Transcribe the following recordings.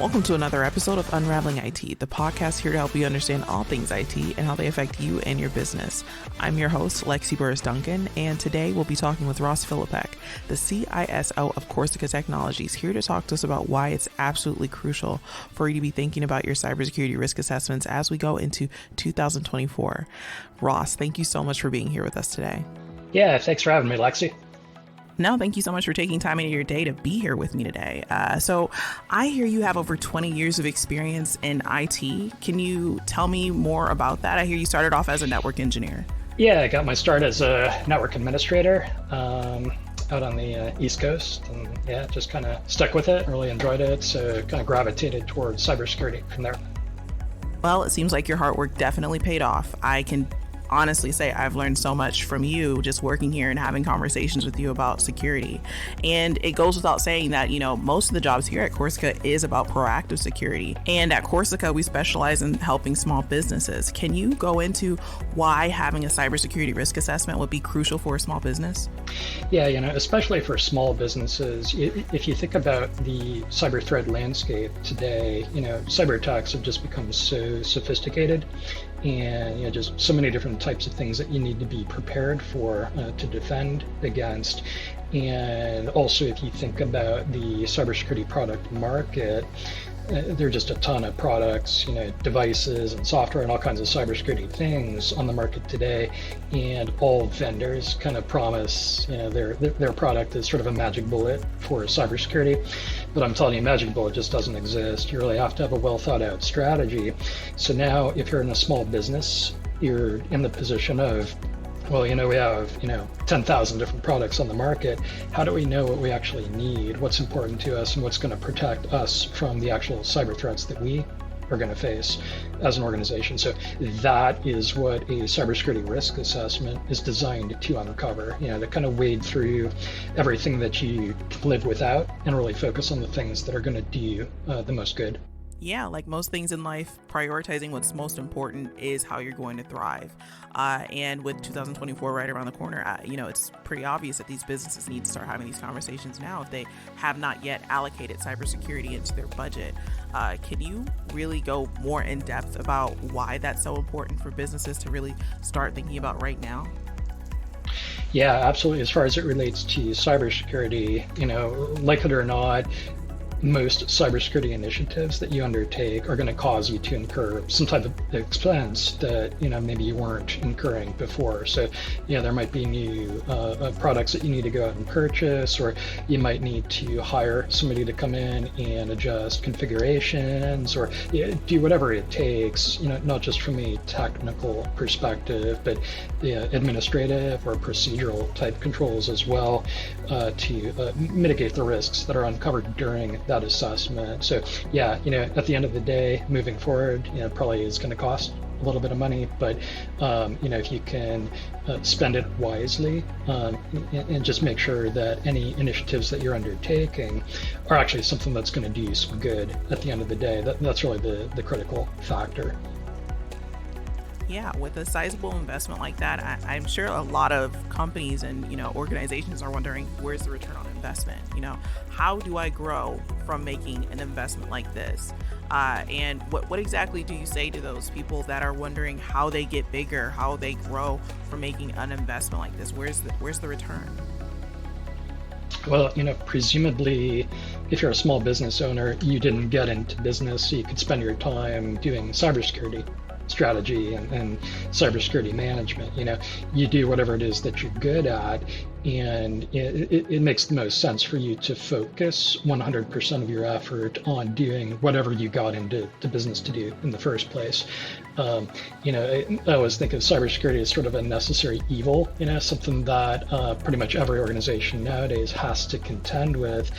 Welcome to another episode of Unraveling IT, the podcast here to help you understand all things IT and how they affect you and your business. I'm your host, Lexi Burris-Duncan, and today we'll be talking with Ross Filipek, the CISO of Corsica Technologies, here to talk to us about why it's absolutely crucial for you to be thinking about your cybersecurity risk assessments as we go into 2024. Ross, thank you so much for being here with us today. Yeah, thanks for having me, Lexi. No, thank you so much for taking time out of your day to be here with me today. So I hear you have over 20 years of experience in IT. Can you tell me more about that? I hear you started off as a network engineer. Yeah, I got my start as a network administrator out on the East Coast. And yeah, just kind of stuck with it, really enjoyed it. So kind of gravitated towards cybersecurity from there. Well, it seems like your hard work definitely paid off. I can honestly say I've learned so much from you just working here and having conversations with you about security. And it goes without saying that, most of the jobs here at Corsica is about proactive security. And at Corsica, we specialize in helping small businesses. Can you go into why having a cybersecurity risk assessment would be crucial for a small business? Yeah, especially for small businesses, if you think about the cyber threat landscape today, cyber attacks have just become so sophisticated. And just so many different types of things that you need to be prepared for to defend against. And also, if you think about the cybersecurity product market, there are just a ton of products, devices and software and all kinds of cybersecurity things on the market today. And all vendors kind of promise, their product is sort of a magic bullet for cybersecurity. But I'm telling you, magic bullet just doesn't exist. You really have to have a well thought out strategy. So now if you're in a small business, you're in the position of, well, we have, 10,000 different products on the market. How do we know what we actually need, what's important to us, and what's going to protect us from the actual cyber threats that we are going to face as an organization? So that is what a cybersecurity risk assessment is designed to uncover, to kind of wade through everything that you can live without and really focus on the things that are going to do you the most good. Yeah, like most things in life, prioritizing what's most important is how you're going to thrive. And with 2024 right around the corner, it's pretty obvious that these businesses need to start having these conversations now if they have not yet allocated cybersecurity into their budget. Can you really go more in depth about why that's so important for businesses to really start thinking about right now? Yeah, absolutely. As far as it relates to cybersecurity, like it or not, most cybersecurity initiatives that you undertake are going to cause you to incur some type of expense that maybe you weren't incurring before. So there might be new products that you need to go out and purchase, or you might need to hire somebody to come in and adjust configurations, or do whatever it takes, not just from a technical perspective, but administrative or procedural type controls as well, to mitigate the risks that are uncovered during that assessment. So at the end of the day, moving forward, probably is going to cost a little bit of money, but if you can spend it wisely and just make sure that any initiatives that you're undertaking are actually something that's going to do you some good at the end of the day, that's really the critical factor. Yeah, with a sizable investment like that, I'm sure a lot of companies and organizations are wondering, where's the return on investment? How do I grow from making an investment like this? And what exactly do you say to those people that are wondering how they get bigger, how they grow from making an investment like this? Where's the return? Well, presumably, if you're a small business owner, you didn't get into business so you could spend your time doing cybersecurity strategy and cybersecurity management. You do whatever it is that you're good at, and it makes the most sense for you to focus 100% of your effort on doing whatever you got into business to do in the first place. I always think of cybersecurity as sort of a necessary evil, something that pretty much every organization nowadays has to contend with,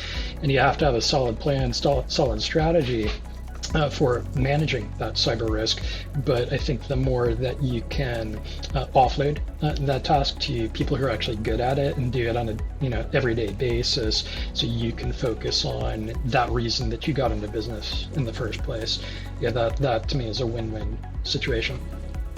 and you have to have a solid plan, solid strategy for managing that cyber risk. But I think the more that you can offload that task to people who are actually good at it and do it on a everyday basis, so you can focus on that reason that you got into business in the first place. Yeah, that to me is a win-win situation.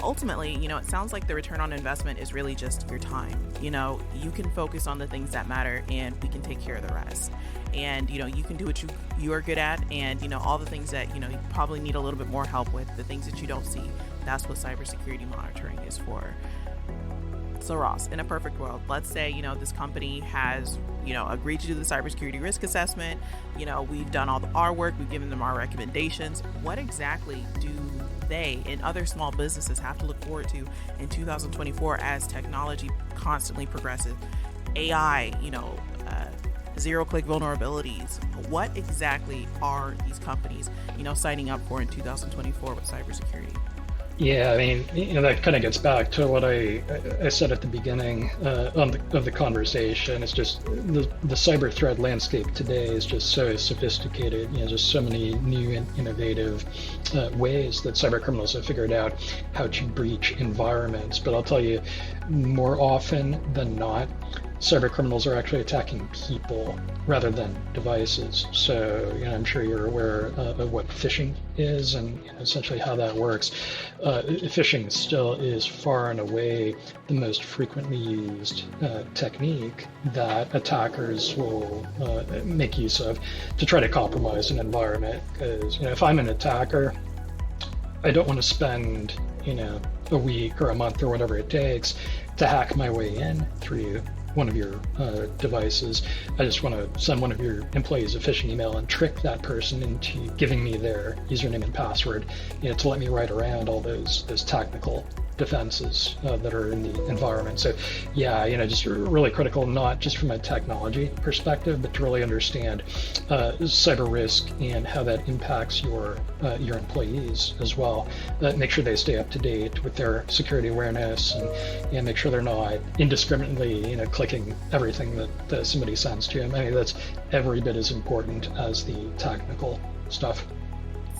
ultimately, it sounds like the return on investment is really just your time. You can focus on the things that matter and we can take care of the rest. And, you can do what you are good at, and, all the things that, you probably need a little bit more help with, the things that you don't see. That's what cybersecurity monitoring is for. So Ross, in a perfect world, let's say, this company has, agreed to do the cybersecurity risk assessment. We've done all our work, we've given them our recommendations. What exactly do they and other small businesses have to look forward to in 2024 as technology constantly progresses? AI, zero-click vulnerabilities. What exactly are these companies, signing up for in 2024 with cybersecurity? Yeah, I mean, that kind of gets back to what I said at the beginning of the conversation. It's just the cyber threat landscape today is just so sophisticated. Just so many new and innovative ways that cyber criminals have figured out how to breach environments. But I'll tell you, more often than not, cyber criminals are actually attacking people rather than devices. So, I'm sure you're aware of what phishing is and essentially how that works. Phishing still is far and away the most frequently used technique that attackers will make use of to try to compromise an environment. Because, if I'm an attacker, I don't want to spend, a week or a month or whatever it takes to hack my way in through one of your devices. I just want to send one of your employees a phishing email and trick that person into giving me their username and password, to let me write around all those technical defenses that are in the environment. So yeah, just really critical, not just from a technology perspective, but to really understand cyber risk and how that impacts your employees as well. Make sure they stay up to date with their security awareness and make sure they're not indiscriminately, clicking everything that somebody sends to them. I mean, that's every bit as important as the technical stuff.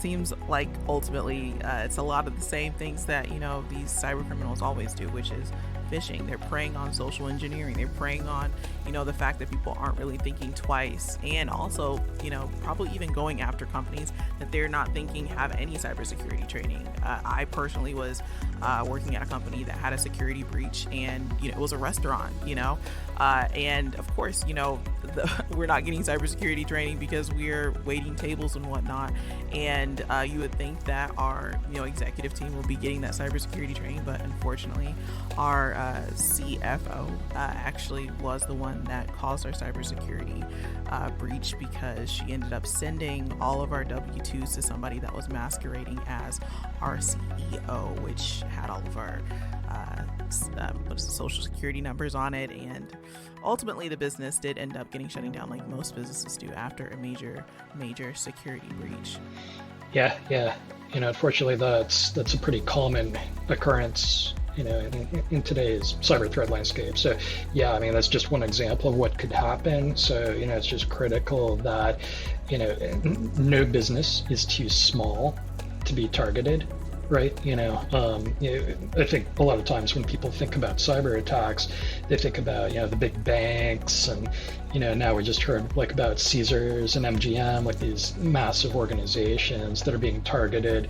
Seems like ultimately it's a lot of the same things that these cyber criminals always do, which is phishing. They're preying on social engineering. They're preying on the fact that people aren't really thinking twice, and also probably even going after companies that they're not thinking have any cybersecurity training. I personally was working at a company that had a security breach, and it was a restaurant, and of course we're not getting cybersecurity training because we're waiting tables and whatnot, and you would think that our executive team will be getting that cybersecurity training, but unfortunately our CFO actually was the one that caused our cybersecurity breach, because she ended up sending all of our W-2s to somebody that was masquerading as our CEO, which had all of our social security numbers on it, and ultimately the business did end up getting shutting down, like most businesses do after a major security breach. Yeah. Unfortunately, that's a pretty common occurrence in today's cyber threat landscape. So yeah, I mean, that's just one example of what could happen. So it's just critical that no business is too small to be targeted, right? I think a lot of times when people think about cyber attacks, they think about the big banks, and now we just heard about Caesars and MGM, these massive organizations that are being targeted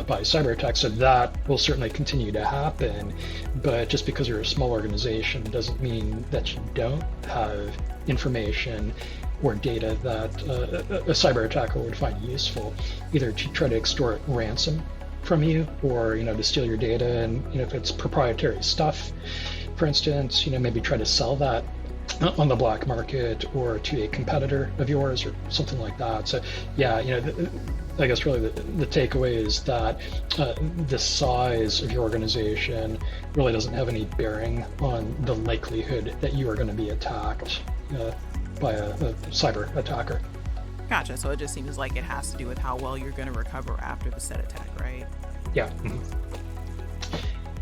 by cyber attacks. So that will certainly continue to happen, but just because you're a small organization doesn't mean that you don't have information or data that a cyber attacker would find useful, either to try to extort ransom from you, or to steal your data, and if it's proprietary stuff, for instance, maybe try to sell that on the black market or to a competitor of yours or something like that. So yeah, I guess really the takeaway is that the size of your organization really doesn't have any bearing on the likelihood that you are going to be attacked by a cyber attacker. Gotcha. So it just seems like it has to do with how well you're going to recover after the said attack, right? Yeah. Mm-hmm.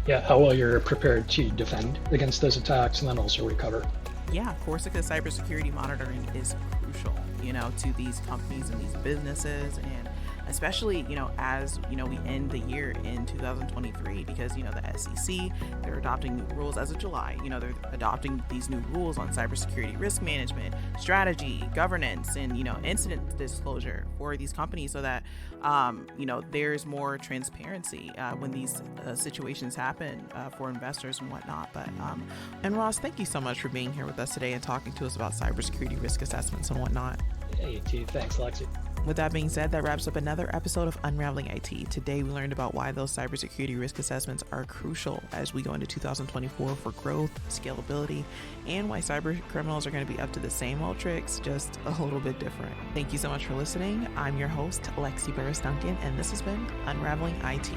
Yeah, how well you're prepared to defend against those attacks and then also recover. Yeah, Corsica cybersecurity monitoring is crucial, to these companies and these businesses, and especially, as, we end the year in 2023, because, the SEC, they're adopting new rules as of July. They're adopting these new rules on cybersecurity risk management, strategy, governance, and, incident disclosure for these companies so that, there's more transparency when these situations happen for investors and whatnot. And Ross, thank you so much for being here with us today and talking to us about cybersecurity risk assessments and whatnot. Hey, thanks, Lexi. With that being said, that wraps up another episode of Unraveling IT. Today, we learned about why those cybersecurity risk assessments are crucial as we go into 2024 for growth, scalability, and why cyber criminals are going to be up to the same old tricks, just a little bit different. Thank you so much for listening. I'm your host, Lexi Burris Duncan, and this has been Unraveling IT.